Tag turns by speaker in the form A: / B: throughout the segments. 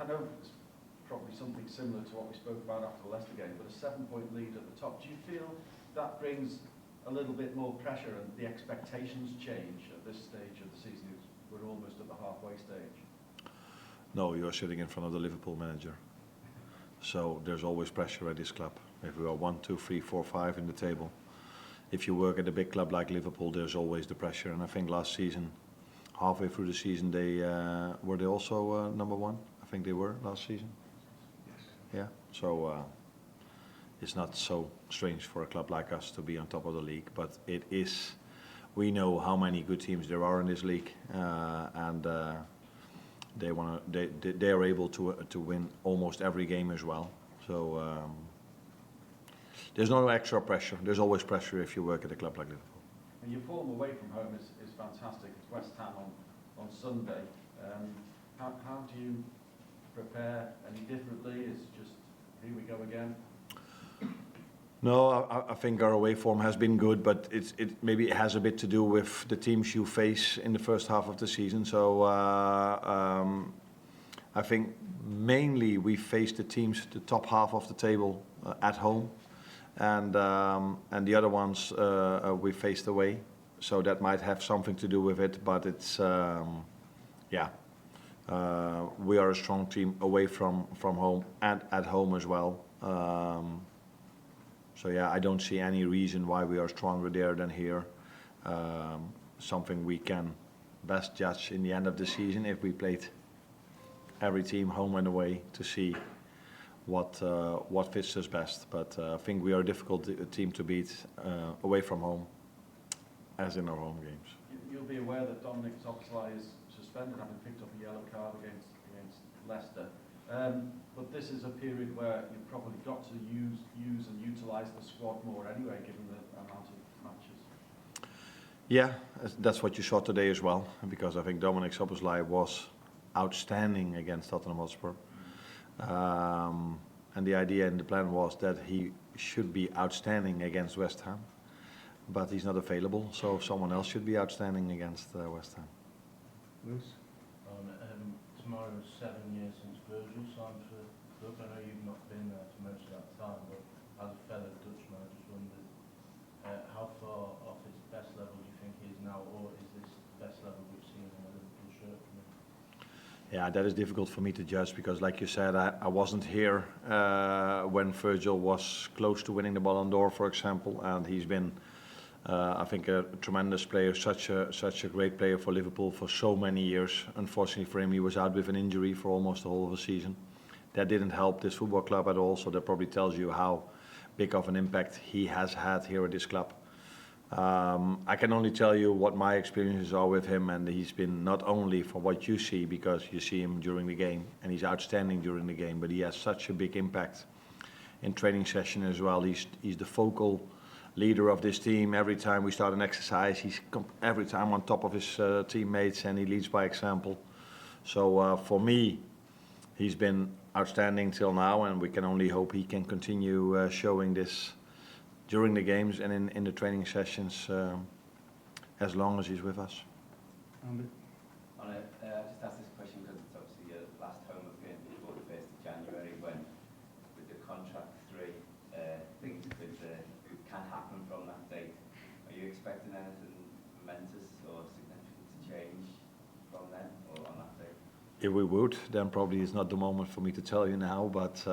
A: know it's probably something similar to what we spoke about after the Leicester game, but a 7-point lead at the top. Do you feel that brings a little bit more pressure and the expectations change at this stage of the season? We're almost at the halfway stage.
B: No, you're sitting in front of the Liverpool manager. So there's always pressure at this club. If we are 1, 2, 3, 4, 5 in the table, if you work at a big club like Liverpool, there's always the pressure. And I think last season, halfway through the season, they were they also number 1? I think they were last season.
A: Yes.
B: Yeah. So it's not so strange for a club like us to be on top of the league, but it is. We know how many good teams there are in this league, and they are able to win almost every game as well. So there's no extra pressure. There's always pressure if you work at a club like Liverpool.
A: And your form away from home is fantastic. It's West Ham on Sunday. How do you prepare any differently? Is it just here we go again?
B: No, I think our away form has been good, but maybe it has a bit to do with the teams you face in the first half of the season. So I think mainly we face the teams, the top half of the table at home, and the other ones we faced away. So that might have something to do with it, but it's we are a strong team away from home and at home as well. So yeah, I don't see any reason why we are stronger there than here. Something we can best judge in the end of the season if we played every team home and away to see what fits us best. But I think we are a difficult team to beat away from home, as in our home games.
A: You'll be aware that Dominic Szoboszlai is suspended, having picked up a yellow card against Leicester. But this is a period where you've probably got to use and utilise the squad more anyway, given the amount of matches.
B: Yeah, that's what you saw today as well, because I think Dominic Szoboszlai was outstanding against Tottenham Hotspur. And the idea and the plan was that he should be outstanding against West Ham, but he's not available, so someone else should be outstanding against West Ham.
C: Bruce?
D: Tomorrow's 7 years since Virgil signed for the club. I know you've not been there for most of that time, but as a fellow Dutchman, I just wondered how far off his best level do you think he is now, or is this the best level we've seen in a Liverpool shirt from him?
B: Yeah, that is difficult for me to judge because, like you said, I wasn't here when Virgil was close to winning the Ballon d'Or, for example, and he's been, I think, a tremendous player, such a great player for Liverpool for so many years. Unfortunately for him, he was out with an injury for almost the whole of the season. That didn't help this football club at all, so that probably tells you how big of an impact he has had here at this club. I can only tell you what my experiences are with him, and he's been not only for what you see, because you see him during the game, and he's outstanding during the game, but he has such a big impact in training session as well. He's the focal leader of this team. Every time we start an exercise, he's every time on top of his teammates, and he leads by example. So for me, he's been outstanding till now, and we can only hope he can continue showing this during the games and in the training sessions as long as he's with us.
E: I just asked this question because it's obviously your last home game before the 1st of January, when with the contract 3, things can happen from that date. Are you expecting anything momentous or significant to change from then or on that date?
B: If we would, then probably it's not the moment for me to tell you now, but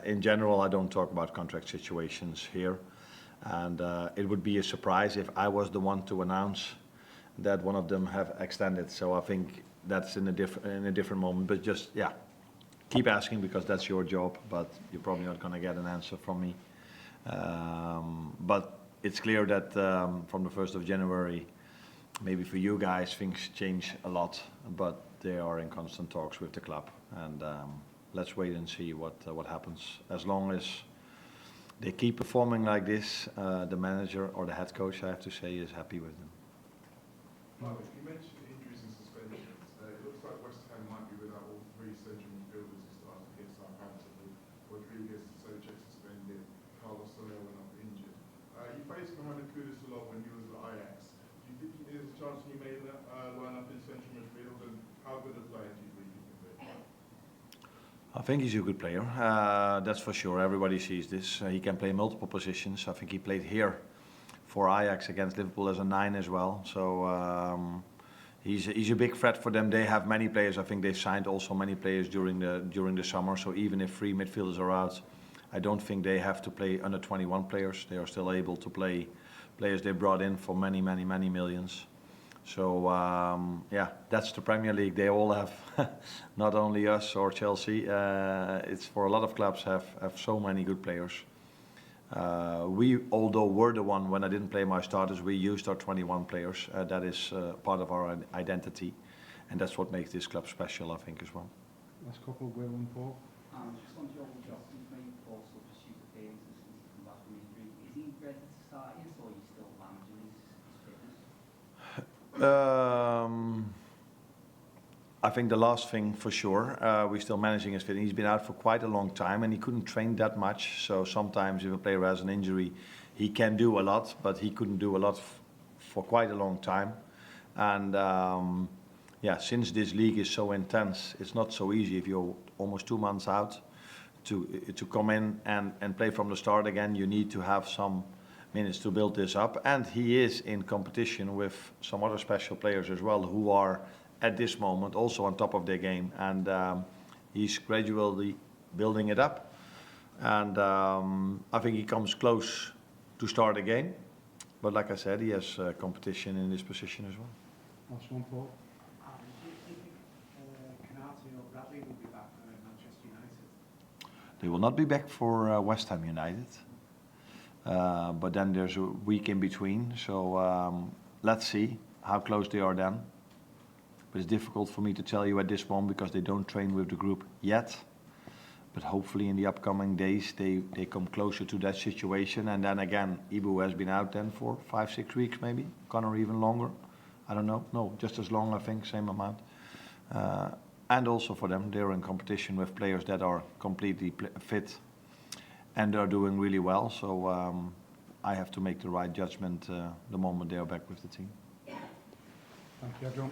B: in general I don't talk about contract situations here. And it would be a surprise if I was the one to announce that one of them have extended. So I think that's in a different moment. But just keep asking because that's your job. But you're probably not going to get an answer from me. But it's clear that from the 1st of January, maybe for you guys things change a lot. But they are in constant talks with the club, and let's wait and see what happens. As long as they keep performing like this, the manager or the head coach, I have to say, is happy with them.
C: Marcus, you mentioned injuries and suspensions. It looks like West Ham might be without all 3 central midfielders who started against Southampton, with Rodriguez and Socek suspended, Carlos Soler went up injured. You faced Mohamed Kudus a lot when you was at Ajax. Do you think there's a chance you may line up in central midfield, and how good a player do you think he can be?
B: I think he's a good player, that's for sure. Everybody sees this. He can play multiple positions. I think he played here for Ajax against Liverpool as a 9 as well. So he's a big threat for them. They have many players. I think they signed also many players during the summer. So even if 3 midfielders are out, I don't think they have to play under 21 players. They are still able to play players they brought in for many millions. So yeah, that's the Premier League. They all have, not only us or Chelsea. It's for a lot of clubs have so many good players. We, although we're the one, when I didn't play my starters, we used our 21 players. That is part of our identity, and that's what makes this club special, I think, as well.
F: Last couple, Will and Paul.
G: Just on Joel Johnson's made four substitute appearances since he's come back from injury. Is he ready to start yet, or are you still managing his fitness?
B: I think the last thing for sure, we're still managing his fitness. He's been out for quite a long time and he couldn't train that much. So sometimes if a player has an injury, he can do a lot, but he couldn't do a lot for quite a long time. And yeah, since this league is so intense, it's not so easy if you're almost 2 months out to come in and play from the start again. You need to have some minutes to build this up. And he is in competition with some other special players as well who are at this moment also on top of their game, and he's gradually building it up, and I think he comes close to start a game, but like I said, he has competition in this position as well.
F: Last one, Paul.
H: Do you think Canati or Bradley will be back for Manchester United?
B: They will not be back for West Ham United, but then there's a week in between, so let's see how close they are then. But it's difficult for me to tell you at this moment because they don't train with the group yet. But hopefully in the upcoming days they come closer to that situation. And then again, Ibu has been out then for 5-6 weeks maybe. Connor even longer. I don't know. No, just as long I think, same amount. And also for them, they're in competition with players that are completely fit and they're doing really well. So I have to make the right judgment the moment they are back with the team.
F: Thank you, everyone.